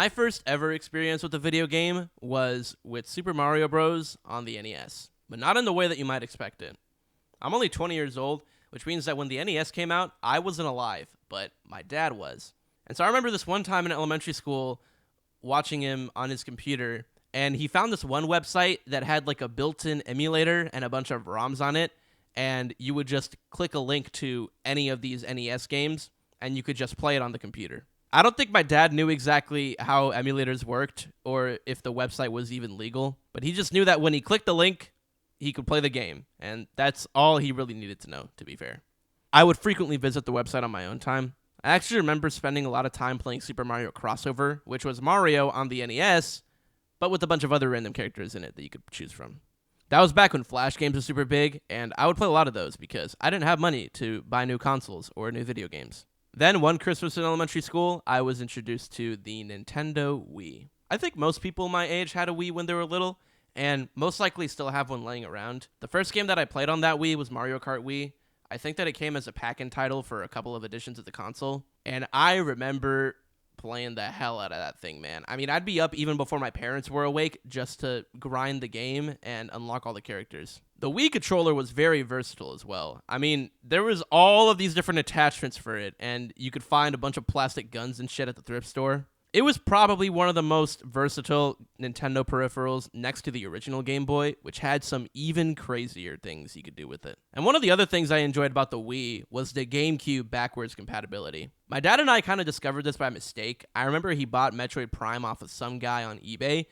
My first ever experience with a video game was with Super Mario Bros. On the NES, but not in the way that you might expect it. I'm only 20 years old, which means that when the NES came out, I wasn't alive, but my dad was. And so I remember this one time in elementary school watching him on his computer, and he found this one website that had like a built-in emulator and a bunch of ROMs on it, and you would just click a link to any of these NES games, and you could just play it on the computer. I don't think my dad knew exactly how emulators worked or if the website was even legal, but he just knew that when he clicked the link, he could play the game, and that's all he really needed to know, to be fair. I would frequently visit the website on my own time. I actually remember spending a lot of time playing Super Mario Crossover, which was Mario on the NES, but with a bunch of other random characters in it that you could choose from. That was back when Flash games were super big, and I would play a lot of those because I didn't have money to buy new consoles or new video games. Then, one Christmas in elementary school, I was introduced to the Nintendo Wii. I think most people my age had a Wii when they were little, and most likely still have one laying around. The first game that I played on that Wii was Mario Kart Wii. I think that it came as a pack-in title for a couple of editions of the console, and I remember playing the hell out of that thing, man. I mean, I'd be up even before my parents were awake just to grind the game and unlock all the characters. The Wii controller was very versatile as well. I mean, there was all of these different attachments for it, and you could find a bunch of plastic guns and shit at the thrift store. It was probably one of the most versatile Nintendo peripherals next to the original Game Boy, which had some even crazier things you could do with it. And one of the other things I enjoyed about the Wii was the GameCube backwards compatibility. My dad and I kind of discovered this by mistake. I remember he bought Metroid Prime off of some guy on eBay,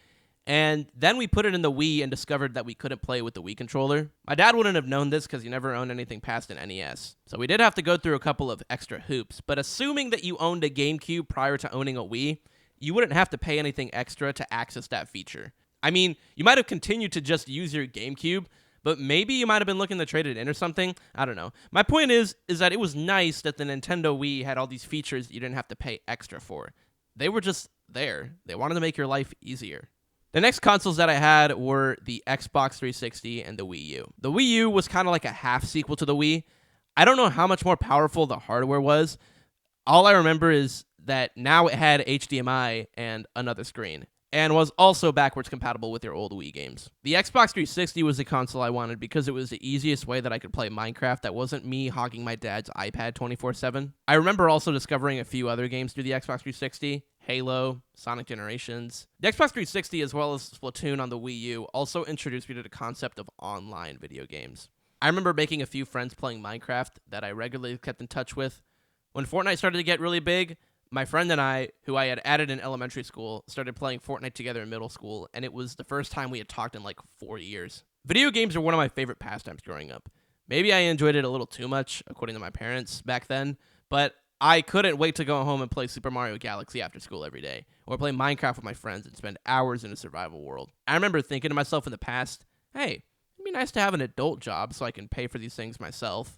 and then we put it in the Wii and discovered that we couldn't play with the Wii controller. My dad wouldn't have known this because he never owned anything past an NES. So we did have to go through a couple of extra hoops, but assuming that you owned a GameCube prior to owning a Wii, you wouldn't have to pay anything extra to access that feature. I mean, you might have continued to just use your GameCube, but maybe you might have been looking to trade it in or something. I don't know. My point is that it was nice that the Nintendo Wii had all these features you didn't have to pay extra for. They were just there. They wanted to make your life easier. The next consoles that I had were the Xbox 360 and the Wii U. The Wii U was kind of like a half sequel to the Wii. I don't know how much more powerful the hardware was. All I remember is that now it had HDMI and another screen, and was also backwards compatible with your old Wii games. The Xbox 360 was the console I wanted because it was the easiest way that I could play Minecraft that wasn't me hogging my dad's iPad 24/7. I remember also discovering a few other games through the Xbox 360, Halo, Sonic Generations. The Xbox 360, as well as Splatoon on the Wii U, also introduced me to the concept of online video games. I remember making a few friends playing Minecraft that I regularly kept in touch with. When Fortnite started to get really big, my friend and I, who I had added in elementary school, started playing Fortnite together in middle school, and it was the first time we had talked in like 4 years. Video games are one of my favorite pastimes growing up. Maybe I enjoyed it a little too much, according to my parents back then, but I couldn't wait to go home and play Super Mario Galaxy after school every day, or play Minecraft with my friends and spend hours in a survival world. I remember thinking to myself in the past, hey, it'd be nice to have an adult job so I can pay for these things myself.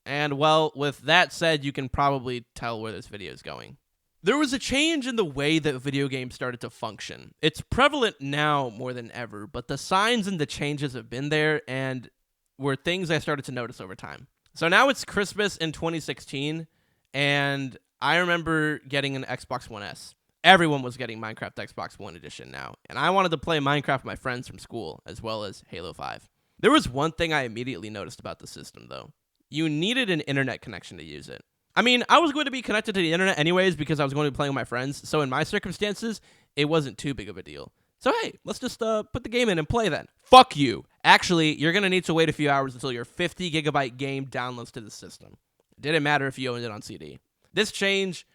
And, well, with that said, you can probably tell where this video is going. There was a change in the way that video games started to function. It's prevalent now more than ever, but the signs and the changes have been there and were things I started to notice over time. So now it's Christmas in 2016, and I remember getting an Xbox One S. Everyone was getting Minecraft Xbox One Edition now, and I wanted to play Minecraft with my friends from school, as well as Halo 5. There was one thing I immediately noticed about the system, though. You needed an internet connection to use it. I mean, I was going to be connected to the internet anyways because I was going to be playing with my friends, so in my circumstances, it wasn't too big of a deal. So hey, let's just put the game in and play then. Fuck you. Actually, you're going to need to wait a few hours until your 50 gigabyte game downloads to the system. It didn't matter if you owned it on CD. This change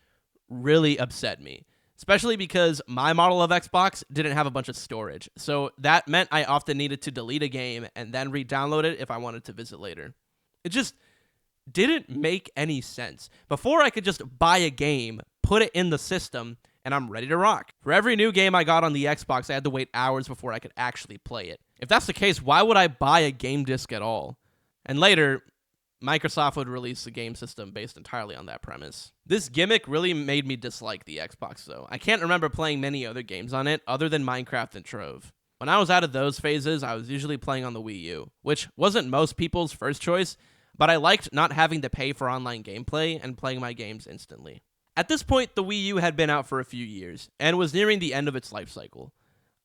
really upset me, especially because my model of Xbox didn't have a bunch of storage, so that meant I often needed to delete a game and then re-download it if I wanted to visit later. It just didn't make any sense. Before, I could just buy a game, put it in the system, and I'm ready to rock. For every new game I got on the Xbox, I had to wait hours before I could actually play it. If that's the case, why would I buy a game disc at all? And later, Microsoft would release a game system based entirely on that premise. This gimmick really made me dislike the Xbox, though. I can't remember playing many other games on it other than Minecraft and Trove. When I was out of those phases, I was usually playing on the Wii U, which wasn't most people's first choice, but I liked not having to pay for online gameplay and playing my games instantly. At this point, the Wii U had been out for a few years and was nearing the end of its life cycle.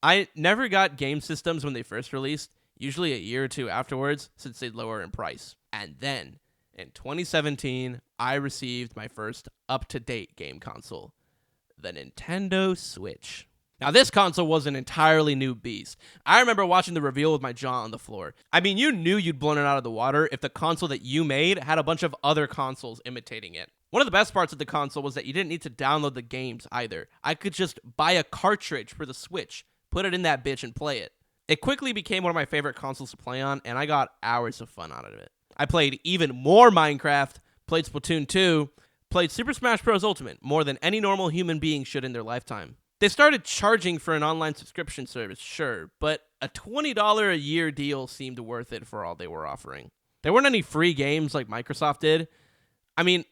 I never got game systems when they first released, usually a year or two afterwards, since they'd lower in price. And then, in 2017, I received my first up-to-date game console, the Nintendo Switch. Now, this console was an entirely new beast. I remember watching the reveal with my jaw on the floor. I mean, you knew you'd blown it out of the water if the console that you made had a bunch of other consoles imitating it. One of the best parts of the console was that you didn't need to download the games either. I could just buy a cartridge for the Switch, put it in that bitch, and play it. It quickly became one of my favorite consoles to play on, and I got hours of fun out of it. I played even more Minecraft, played Splatoon 2, played Super Smash Bros. Ultimate more than any normal human being should in their lifetime. They started charging for an online subscription service, sure, but a $20 a year deal seemed worth it for all they were offering. There weren't any free games like Microsoft did. I mean,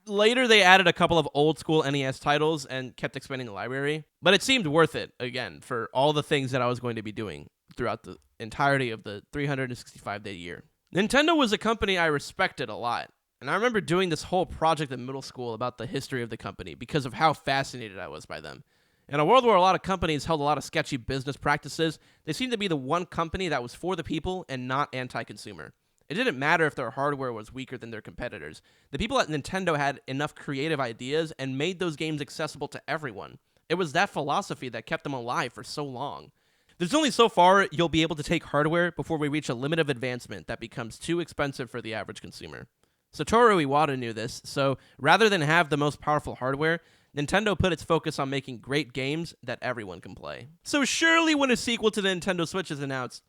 later they added a couple of old school NES titles and kept expanding the library, but it seemed worth it, again, for all the things that I was going to be doing throughout the entirety of the 365-day year. Nintendo was a company I respected a lot, and I remember doing this whole project in middle school about the history of the company because of how fascinated I was by them. In a world where a lot of companies held a lot of sketchy business practices, they seemed to be the one company that was for the people and not anti-consumer. It didn't matter if their hardware was weaker than their competitors. The people at Nintendo had enough creative ideas and made those games accessible to everyone. It was that philosophy that kept them alive for so long. There's only so far you'll be able to take hardware before we reach a limit of advancement that becomes too expensive for the average consumer. Satoru Iwata knew this, so rather than have the most powerful hardware, Nintendo put its focus on making great games that everyone can play. So surely when a sequel to the Nintendo Switch is announced,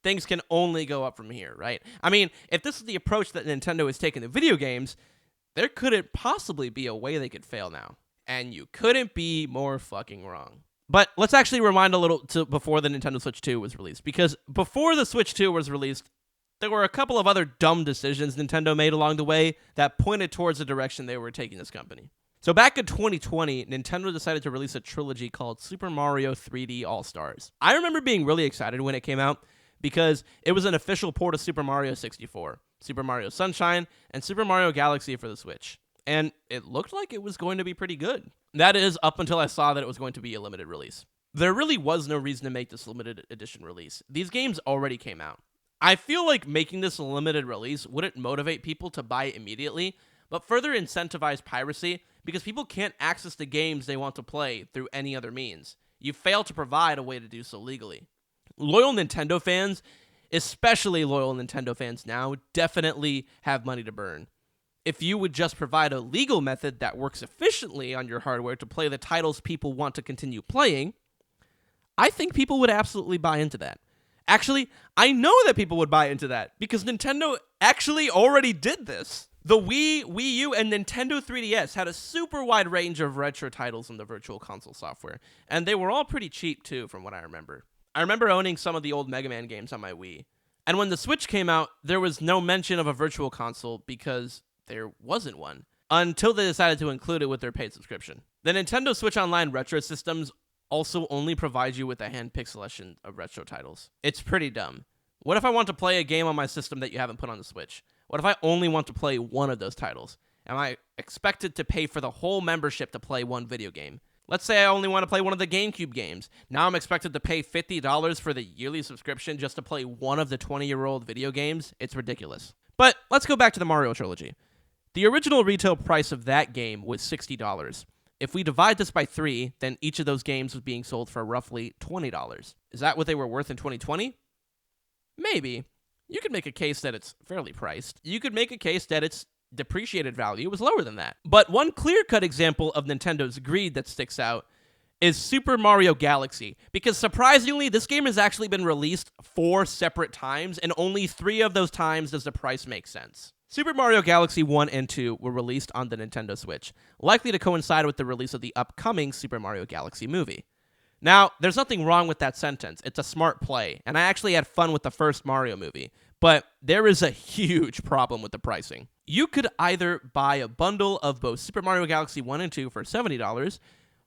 things can only go up from here, right? I mean, if this is the approach that Nintendo is taking to video games, there couldn't possibly be a way they could fail now. And you couldn't be more fucking wrong. But let's actually rewind a little to before the Nintendo Switch 2 was released, because before the Switch 2 was released, there were a couple of other dumb decisions Nintendo made along the way that pointed towards the direction they were taking this company. So back in 2020, Nintendo decided to release a trilogy called Super Mario 3D All-Stars. I remember being really excited when it came out because it was an official port of Super Mario 64, Super Mario Sunshine, and Super Mario Galaxy for the Switch. And it looked like it was going to be pretty good. That is, up until I saw that it was going to be a limited release. There really was no reason to make this limited edition release. These games already came out. I feel like making this a limited release wouldn't motivate people to buy it immediately, but further incentivize piracy because people can't access the games they want to play through any other means. You fail to provide a way to do so legally. Loyal Nintendo fans, especially loyal Nintendo fans now, definitely have money to burn. If you would just provide a legal method that works efficiently on your hardware to play the titles people want to continue playing, I think people would absolutely buy into that. Actually, I know that people would buy into that because Nintendo actually already did this. The Wii, Wii U, and Nintendo 3DS had a super wide range of retro titles in the Virtual Console software, and they were all pretty cheap too, from what I remember. I remember owning some of the old Mega Man games on my Wii. And when the Switch came out, there was no mention of a Virtual Console because there wasn't one, until they decided to include it with their paid subscription. The Nintendo Switch Online retro systems also only provide you with a hand-picked selection of retro titles. It's pretty dumb. What if I want to play a game on my system that you haven't put on the Switch? What if I only want to play one of those titles? Am I expected to pay for the whole membership to play one video game? Let's say I only want to play one of the GameCube games. Now I'm expected to pay $50 for the yearly subscription just to play one of the 20-year-old video games? It's ridiculous. But let's go back to the Mario trilogy. The original retail price of that game was $60. If we divide this by 3, then each of those games was being sold for roughly $20. Is that what they were worth in 2020? Maybe. You could make a case that it's fairly priced. You could make a case that its depreciated value was lower than that. But one clear-cut example of Nintendo's greed that sticks out is Super Mario Galaxy, because surprisingly, this game has actually been released 4 separate times, and only 3 of those times does the price make sense. Super Mario Galaxy 1 and 2 were released on the Nintendo Switch, likely to coincide with the release of the upcoming Super Mario Galaxy movie. Now, there's nothing wrong with that sentence. It's a smart play, and I actually had fun with the first Mario movie. But there is a huge problem with the pricing. You could either buy a bundle of both Super Mario Galaxy 1 and 2 for $70,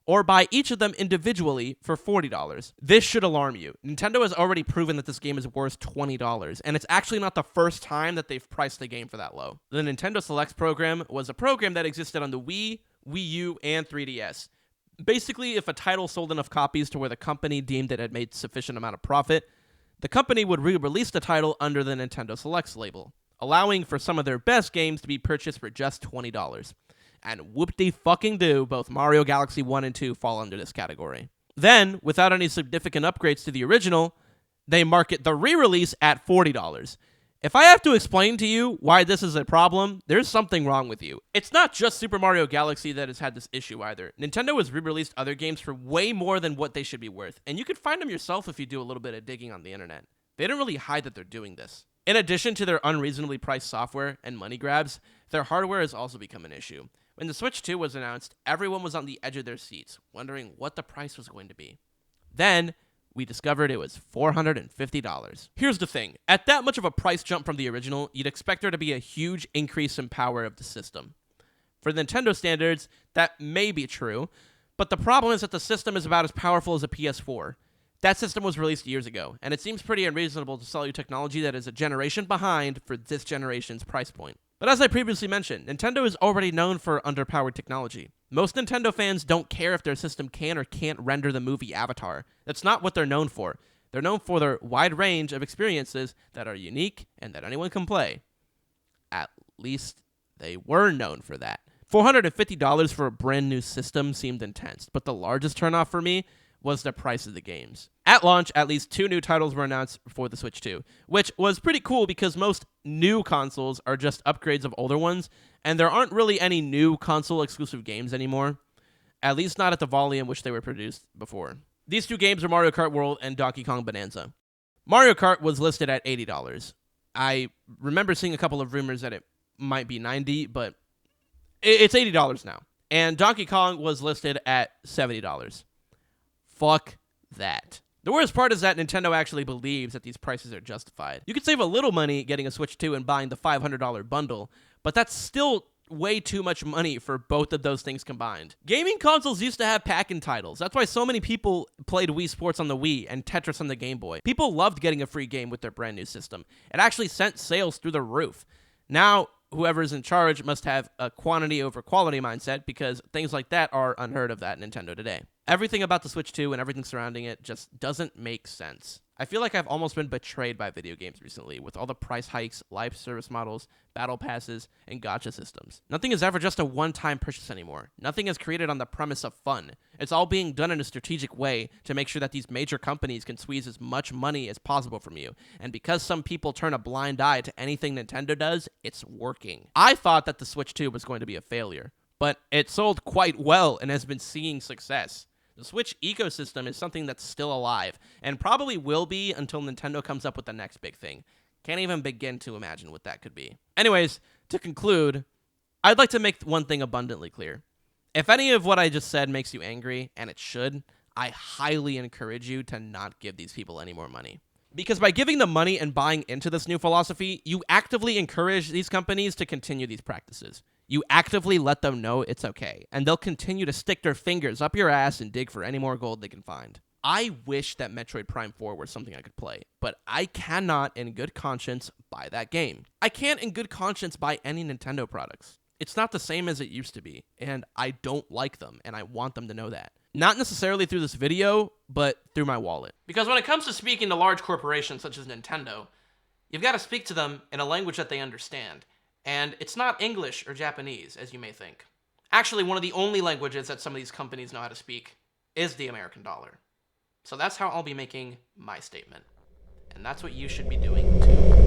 or buy each of them individually for $40. This should alarm you. Nintendo has already proven that this game is worth $20, and it's actually not the first time that they've priced the game for that low. The Nintendo Selects program was a program that existed on the Wii, Wii U, and 3DS. Basically, if a title sold enough copies to where the company deemed it had made sufficient amount of profit, the company would re-release the title under the Nintendo Selects label, allowing for some of their best games to be purchased for just $20. And whoop-de-fucking-do, both Mario Galaxy 1 and 2 fall under this category. Then, without any significant upgrades to the original, they market the re-release at $40. If I have to explain to you why this is a problem, there's something wrong with you. It's not just Super Mario Galaxy that has had this issue either. Nintendo has re-released other games for way more than what they should be worth, and you can find them yourself if you do a little bit of digging on the internet. They don't really hide that they're doing this. In addition to their unreasonably priced software and money grabs, their hardware has also become an issue. When the Switch 2 was announced, everyone was on the edge of their seats, wondering what the price was going to be. Then, we discovered it was $450. Here's the thing. At that much of a price jump from the original, you'd expect there to be a huge increase in power of the system. For Nintendo standards, that may be true, but the problem is that the system is about as powerful as a PS4. That system was released years ago, and it seems pretty unreasonable to sell you technology that is a generation behind for this generation's price point. But as I previously mentioned, Nintendo is already known for underpowered technology. Most Nintendo fans don't care if their system can or can't render the movie Avatar. That's not what they're known for. They're known for their wide range of experiences that are unique and that anyone can play. At least they were known for that. $450 for a brand new system seemed intense, but the largest turnoff for me was the price of the games. At launch, at least 2 new titles were announced for the Switch 2, which was pretty cool because most new consoles are just upgrades of older ones, and there aren't really any new console-exclusive games anymore, at least not at the volume which they were produced before. These 2 games are Mario Kart World and Donkey Kong Bonanza. Mario Kart was listed at $80. I remember seeing a couple of rumors that it might be $90, but it's $80 now. And Donkey Kong was listed at $70. Fuck that. The worst part is that Nintendo actually believes that these prices are justified. You could save a little money getting a Switch 2 and buying the $500 bundle, but that's still way too much money for both of those things combined. Gaming consoles used to have pack-in titles. That's why so many people played Wii Sports on the Wii and Tetris on the Game Boy. People loved getting a free game with their brand new system. It actually sent sales through the roof. Now, whoever's in charge must have a quantity over quality mindset because things like that are unheard of at Nintendo today. Everything about the Switch 2 and everything surrounding it just doesn't make sense. I feel like I've almost been betrayed by video games recently with all the price hikes, live service models, battle passes, and gacha systems. Nothing is ever just a one-time purchase anymore. Nothing is created on the premise of fun. It's all being done in a strategic way to make sure that these major companies can squeeze as much money as possible from you. And because some people turn a blind eye to anything Nintendo does, it's working. I thought that the Switch 2 was going to be a failure, but it sold quite well and has been seeing success. The Switch ecosystem is something that's still alive, and probably will be until Nintendo comes up with the next big thing. Can't even begin to imagine what that could be. Anyways, to conclude, I'd like to make one thing abundantly clear. If any of what I just said makes you angry, and it should, I highly encourage you to not give these people any more money. Because by giving them money and buying into this new philosophy, you actively encourage these companies to continue these practices. You actively let them know it's okay, and they'll continue to stick their fingers up your ass and dig for any more gold they can find. I wish that Metroid Prime 4 were something I could play, but I cannot in good conscience buy that game. I can't in good conscience buy any Nintendo products. It's not the same as it used to be, and I don't like them, and I want them to know that. Not necessarily through this video, but through my wallet. Because when it comes to speaking to large corporations such as Nintendo, you've got to speak to them in a language that they understand. And it's not English or Japanese, as you may think. Actually, one of the only languages that some of these companies know how to speak is the American dollar. So that's how I'll be making my statement. And that's what you should be doing too.